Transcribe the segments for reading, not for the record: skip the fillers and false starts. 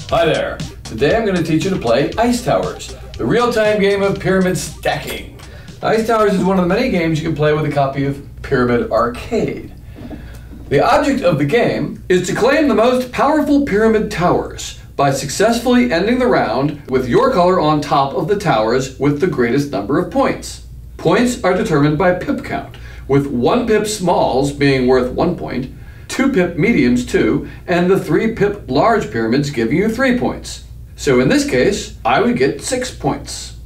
Hi there. Today I'm going to teach you to play Ice Towers, the real-time game of pyramid stacking. Ice Towers is one of the many games you can play with a copy of Pyramid Arcade. The object of the game is to claim the most powerful pyramid towers by successfully ending the round with your color on top of the towers with the greatest number of points. Points are determined by pip count, with 1 pip smalls being worth 1 point, 2 pip mediums 2, and the 3 pip large pyramids giving you 3 points. So in this case, I would get 6 points.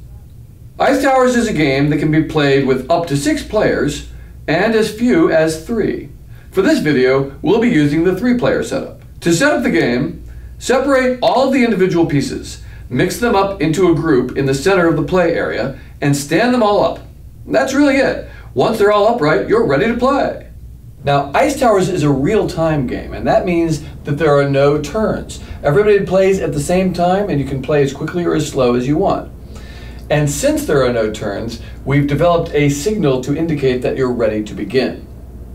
Ice Towers is a game that can be played with up to 6 players and as few as 3. For this video, we'll be using the 3-player setup. To set up the game, separate all of the individual pieces, mix them up into a group in the center of the play area, and stand them all up. That's really it. Once they're all upright, you're ready to play. Now, Ice Towers is a real-time game, and that means that there are no turns. Everybody plays at the same time, and you can play as quickly or as slow as you want. And since there are no turns, we've developed a signal to indicate that you're ready to begin.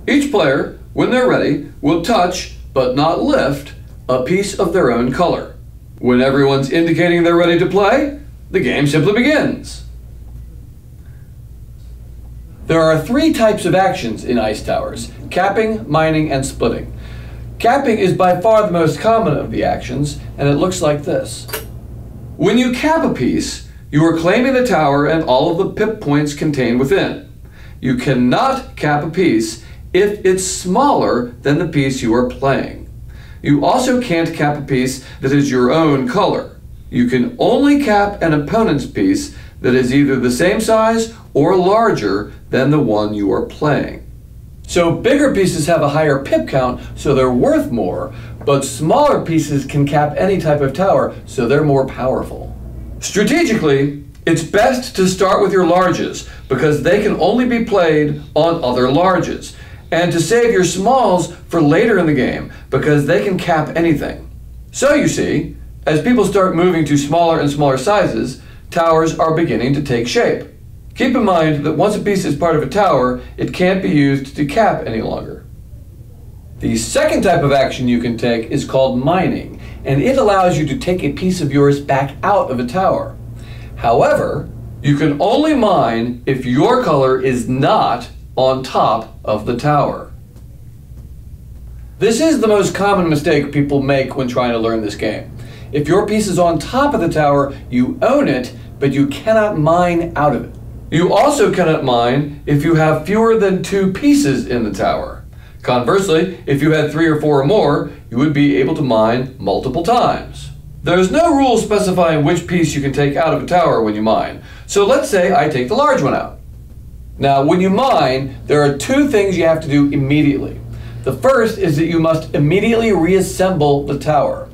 Each player, when they're ready, will touch, but not lift, a piece of their own color. When everyone's indicating they're ready to play, the game simply begins. There are 3 types of actions in Ice Towers: capping, mining, and splitting. Capping is by far the most common of the actions, and it looks like this. When you cap a piece, you are claiming the tower and all of the pip points contained within. You cannot cap a piece if it's smaller than the piece you are playing. You also can't cap a piece that is your own color. You can only cap an opponent's piece that is either the same size or larger than the one you are playing. So bigger pieces have a higher pip count, so they're worth more, but smaller pieces can cap any type of tower, so they're more powerful. Strategically, it's best to start with your larges, because they can only be played on other larges, and to save your smalls for later in the game, because they can cap anything. So you see, as people start moving to smaller and smaller sizes, towers are beginning to take shape. Keep in mind that once a piece is part of a tower, it can't be used to cap any longer. The second type of action you can take is called mining, and it allows you to take a piece of yours back out of a tower. However, you can only mine if your color is not on top of the tower. This is the most common mistake people make when trying to learn this game. If your piece is on top of the tower, you own it, but you cannot mine out of it. You also cannot mine if you have fewer than 2 pieces in the tower. Conversely, if you had 3 or 4 or more, you would be able to mine multiple times. There's no rule specifying which piece you can take out of a tower when you mine. So let's say I take the large one out. Now, when you mine, there are 2 things you have to do immediately. The first is that you must immediately reassemble the tower.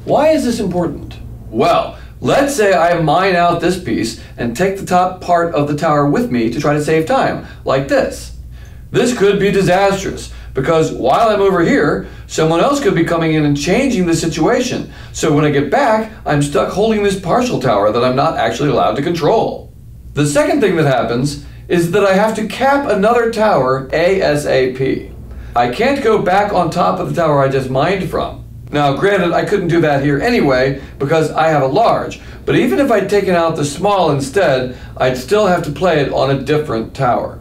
Why is this important? Well, let's say I mine out this piece and take the top part of the tower with me to try to save time, like this. This could be disastrous, because while I'm over here, someone else could be coming in and changing the situation. So when I get back, I'm stuck holding this partial tower that I'm not actually allowed to control. The second thing that happens is that I have to cap another tower ASAP. I can't go back on top of the tower I just mined from. Now, granted, I couldn't do that here anyway because I have a large, but even if I'd taken out the small instead, I'd still have to play it on a different tower.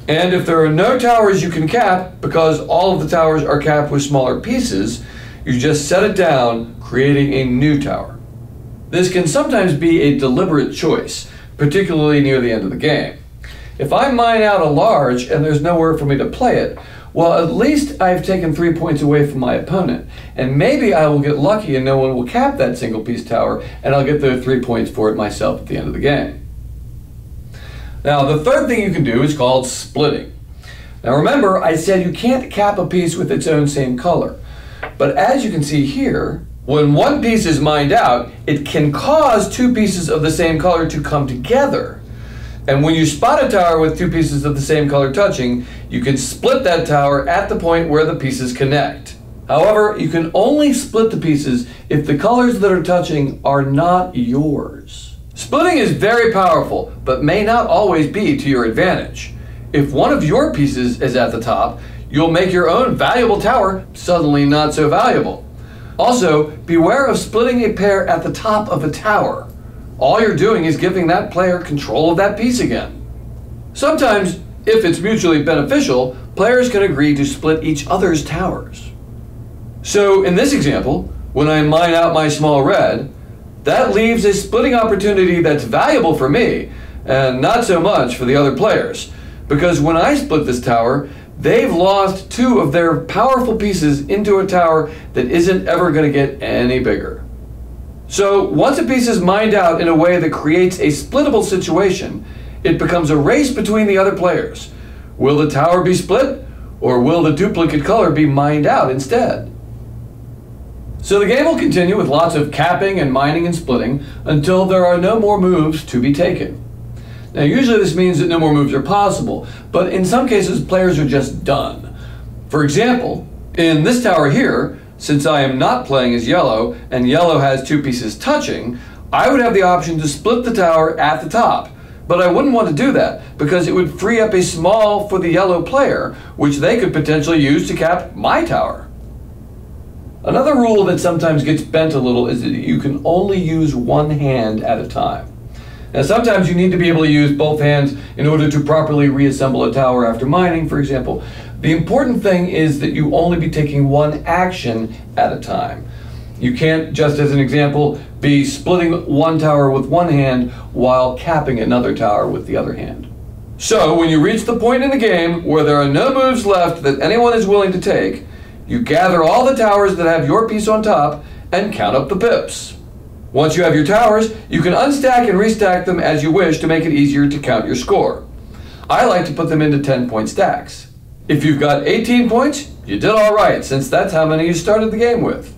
And if there are no towers you can cap, because all of the towers are capped with smaller pieces, you just set it down, creating a new tower. This can sometimes be a deliberate choice, particularly near the end of the game. If I mine out a large and there's nowhere for me to play it, well, at least I've taken 3 points away from my opponent, and maybe I will get lucky and no one will cap that single piece tower, and I'll get those 3 points for it myself at the end of the game. Now, the third thing you can do is called splitting. Now remember, I said you can't cap a piece with its own same color, but as you can see here, when one piece is mined out, it can cause 2 pieces of the same color to come together. And when you spot a tower with 2 pieces of the same color touching, you can split that tower at the point where the pieces connect. However, you can only split the pieces if the colors that are touching are not yours. Splitting is very powerful, but may not always be to your advantage. If one of your pieces is at the top, you'll make your own valuable tower suddenly not so valuable. Also, beware of splitting a pair at the top of a tower. All you're doing is giving that player control of that piece again. Sometimes, if it's mutually beneficial, players can agree to split each other's towers. So in this example, when I mine out my small red, that leaves a splitting opportunity that's valuable for me and not so much for the other players, because when I split this tower, they've lost two of their powerful pieces into a tower that isn't ever going to get any bigger. So once a piece is mined out in a way that creates a splittable situation, it becomes a race between the other players. Will the tower be split, or will the duplicate color be mined out instead? So the game will continue with lots of capping and mining and splitting until there are no more moves to be taken. Now usually this means that no more moves are possible, but in some cases players are just done. For example, in this tower here, since I am not playing as yellow and yellow has two pieces touching, I would have the option to split the tower at the top. But I wouldn't want to do that because it would free up a small for the yellow player, which they could potentially use to cap my tower. Another rule that sometimes gets bent a little is that you can only use one hand at a time. Now sometimes you need to be able to use both hands in order to properly reassemble a tower after mining, for example. The important thing is that you only be taking one action at a time. You can't, just as an example, be splitting one tower with one hand while capping another tower with the other hand. So when you reach the point in the game where there are no moves left that anyone is willing to take, you gather all the towers that have your piece on top and count up the pips. Once you have your towers, you can unstack and restack them as you wish to make it easier to count your score. I like to put them into 10-point stacks. If you've got 18 points, you did all right, since that's how many you started the game with.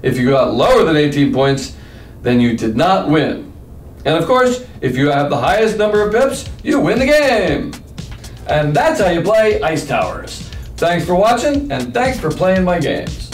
If you got lower than 18 points, then you did not win. And of course, if you have the highest number of pips, you win the game. And that's how you play Ice Towers. Thanks for watching, and thanks for playing my games.